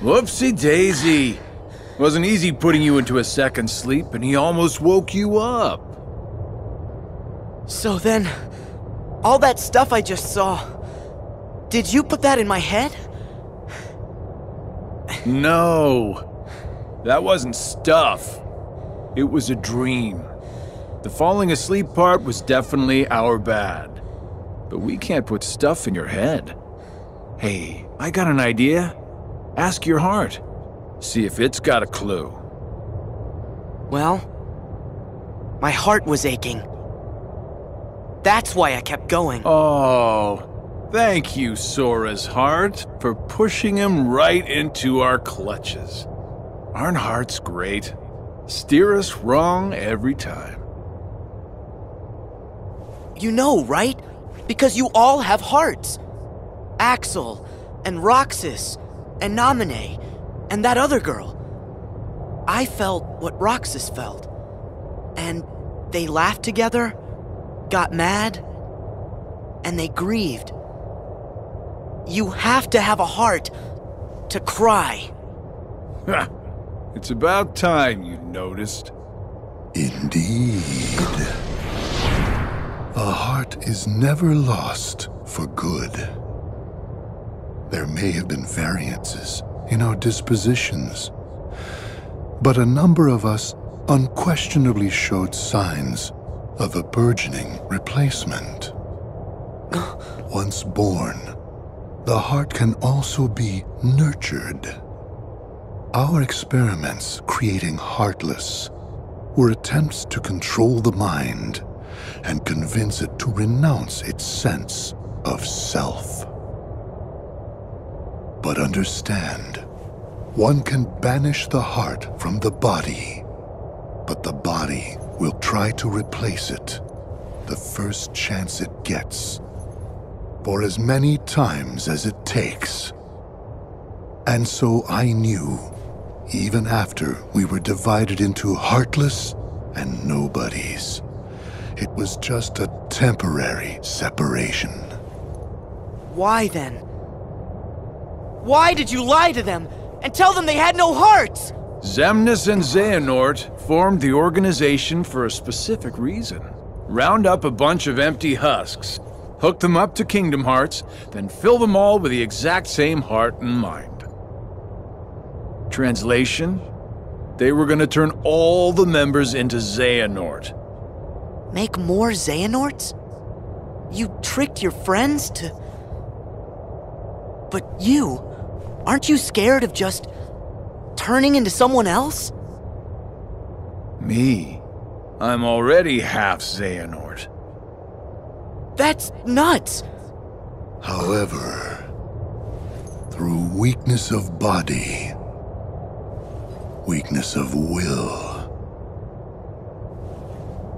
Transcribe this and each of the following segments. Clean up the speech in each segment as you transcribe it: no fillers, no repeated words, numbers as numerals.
Whoopsie daisy. Wasn't easy putting you into a second sleep, and he almost woke you up. So then, all that stuff I just saw, did you put that in my head? No, that wasn't stuff. It was a dream. The falling asleep part was definitely our bad. But we can't put stuff in your head. Hey, I got an idea. Ask your heart. See if it's got a clue. Well, my heart was aching. That's why I kept going. Oh, thank you, Sora's heart, for pushing him right into our clutches. Aren't hearts great? Steer us wrong every time. You know, right? Because you all have hearts. Axel, and Roxas, and Naminé, and that other girl. I felt what Roxas felt. And they laughed together, got mad, and they grieved. You have to have a heart to cry. It's about time you noticed. Indeed. A heart is never lost for good. There may have been variances in our dispositions, but a number of us unquestionably showed signs of a burgeoning replacement. Once born, the heart can also be nurtured. Our experiments creating Heartless were attempts to control the mind and convince it to renounce its sense of self. But understand, one can banish the heart from the body, but the body will try to replace it the first chance it gets, for as many times as it takes. And so I knew, even after we were divided into Heartless and Nobodies, it was just a temporary separation. Why then? Why did you lie to them and tell them they had no hearts? Xemnas and Xehanort formed the organization for a specific reason. Round up a bunch of empty husks, hook them up to Kingdom Hearts, then fill them all with the exact same heart and mind. Translation? They were gonna turn all the members into Xehanort. Make more Xehanorts? You tricked your friends to... But you... Aren't you scared of just turning into someone else? Me? I'm already half Xehanort. That's nuts! However, through weakness of body, weakness of will,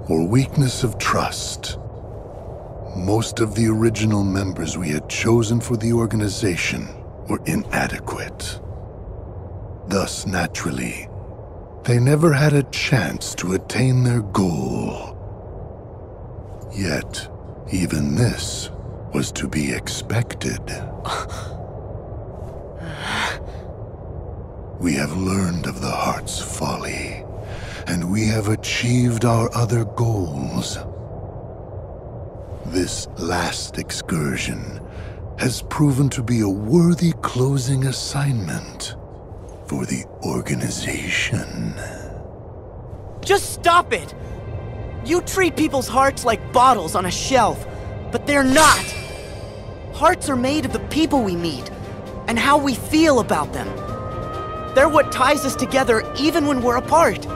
or weakness of trust, most of the original members we had chosen for the organization were inadequate. Thus, naturally, they never had a chance to attain their goal. Yet, even this was to be expected. We have learned of the heart's folly, and we have achieved our other goals. This last excursion has proven to be a worthy closing assignment for the organization. Just stop it! You treat people's hearts like bottles on a shelf, but they're not! Hearts are made of the people we meet, and how we feel about them. They're what ties us together even when we're apart.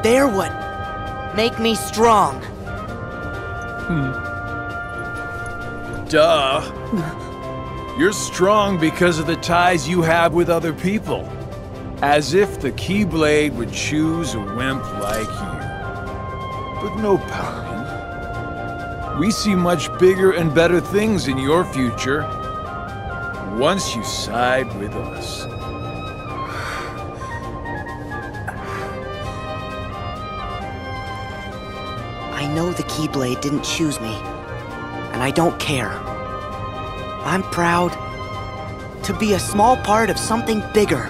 They're what make me strong. Duh. You're strong because of the ties you have with other people. As if the Keyblade would choose a wimp like you. But no pouting. We see much bigger and better things in your future once you side with us. I know the Keyblade didn't choose me, and I don't care. I'm proud to be a small part of something bigger.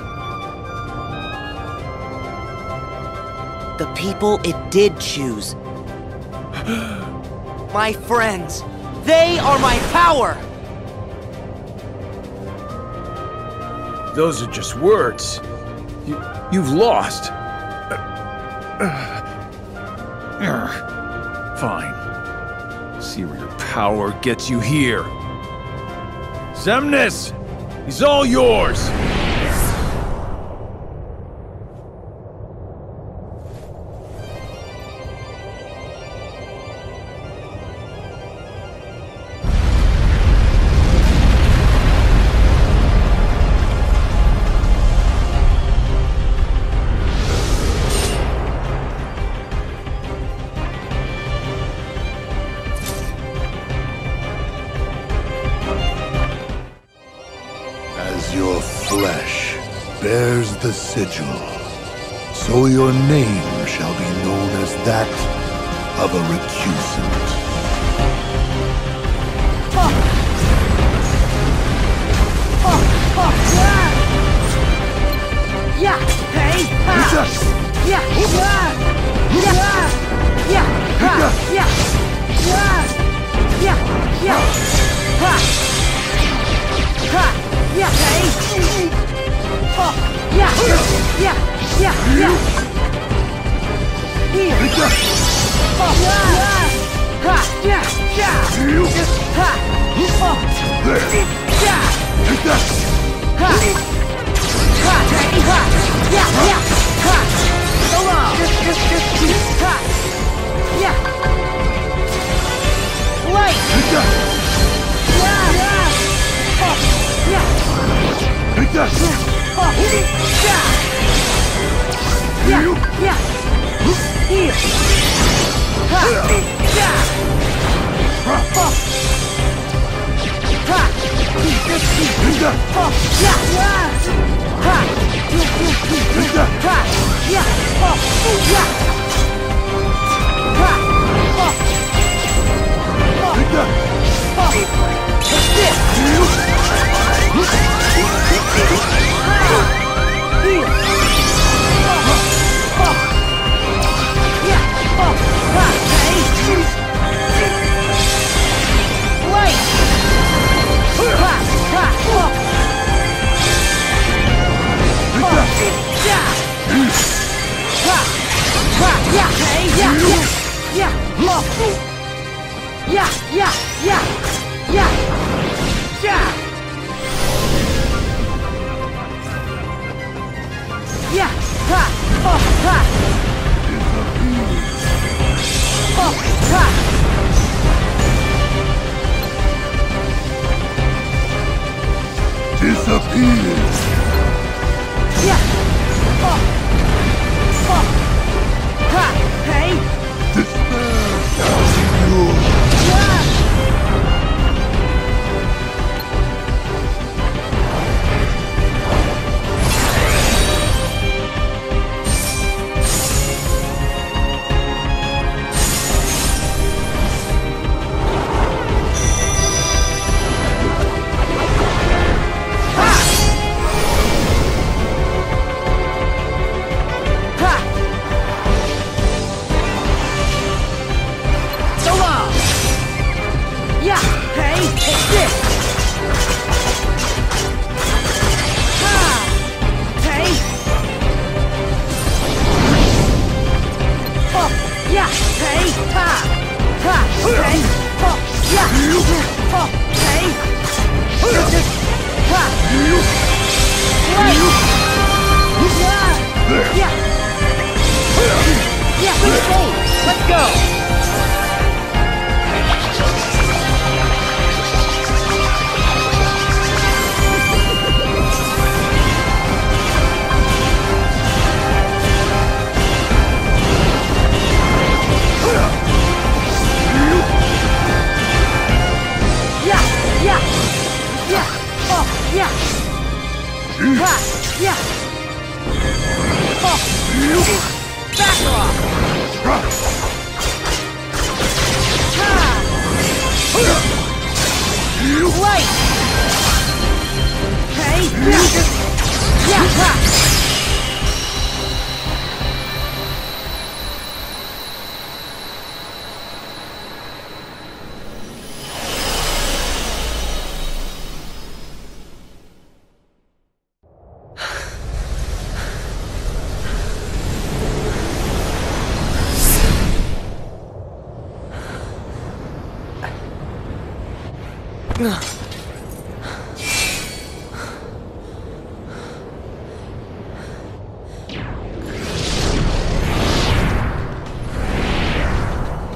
The people it did choose. My friends, they are my power! Those are just words. You've lost. Fine. See where your power gets you here. Xemnas! He's all yours! Your flesh bears the sigil, so your name shall be known as that of a recusant. Light! Okay!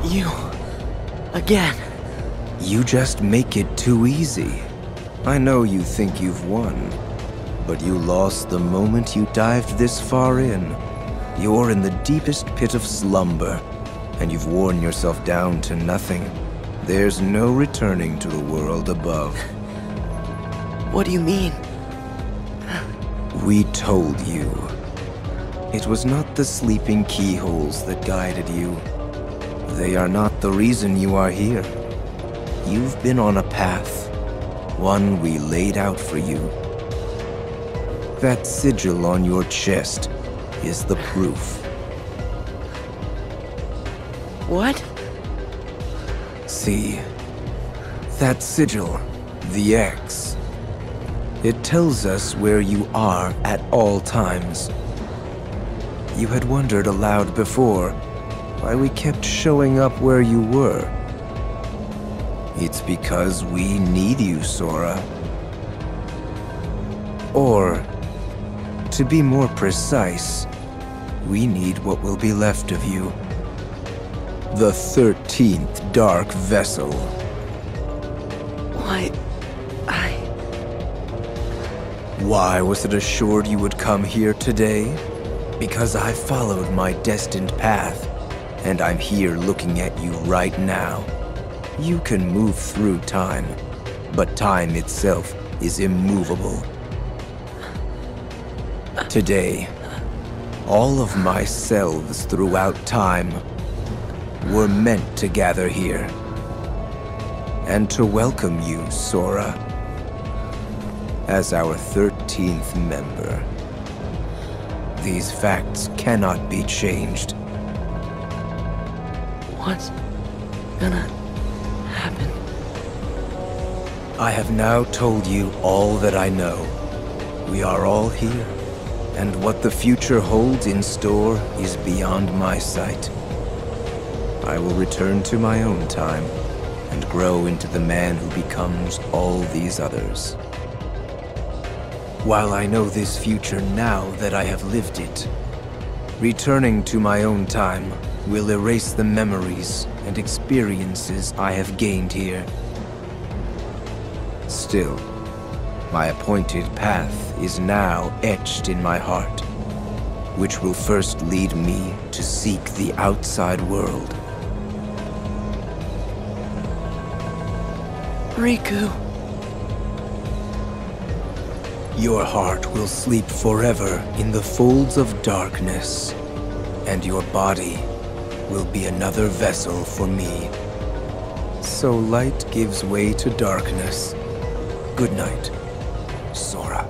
You... again. You just make it too easy. I know you think you've won, but you lost the moment you dived this far in. You're in the deepest pit of slumber, and you've worn yourself down to nothing. There's no returning to the world above. What do you mean? We told you. It was not the sleeping keyholes that guided you. They are not the reason you are here. You've been on a path, one we laid out for you. That sigil on your chest is the proof. What? See, that sigil, the X, it tells us where you are at all times. You had wondered aloud before why we kept showing up where you were. It's because we need you, Sora. Or, to be more precise, we need what will be left of you. The 13th Dark Vessel. Why... Why was it assured you would come here today? Because I followed my destined path, and I'm here looking at you right now. You can move through time, but time itself is immovable. Today, all of my selves throughout time were meant to gather here, and to welcome you, Sora, as our 13th member. These facts cannot be changed. What's gonna happen? I have now told you all that I know. We are all here, and what the future holds in store is beyond my sight. I will return to my own time and grow into the man who becomes all these others. While I know this future now that I have lived it, returning to my own time will erase the memories and experiences I have gained here. Still, my appointed path is now etched in my heart, which will first lead me to seek the outside world. Riku. Your heart will sleep forever in the folds of darkness, and your body will be another vessel for me. So light gives way to darkness. Good night, Sora.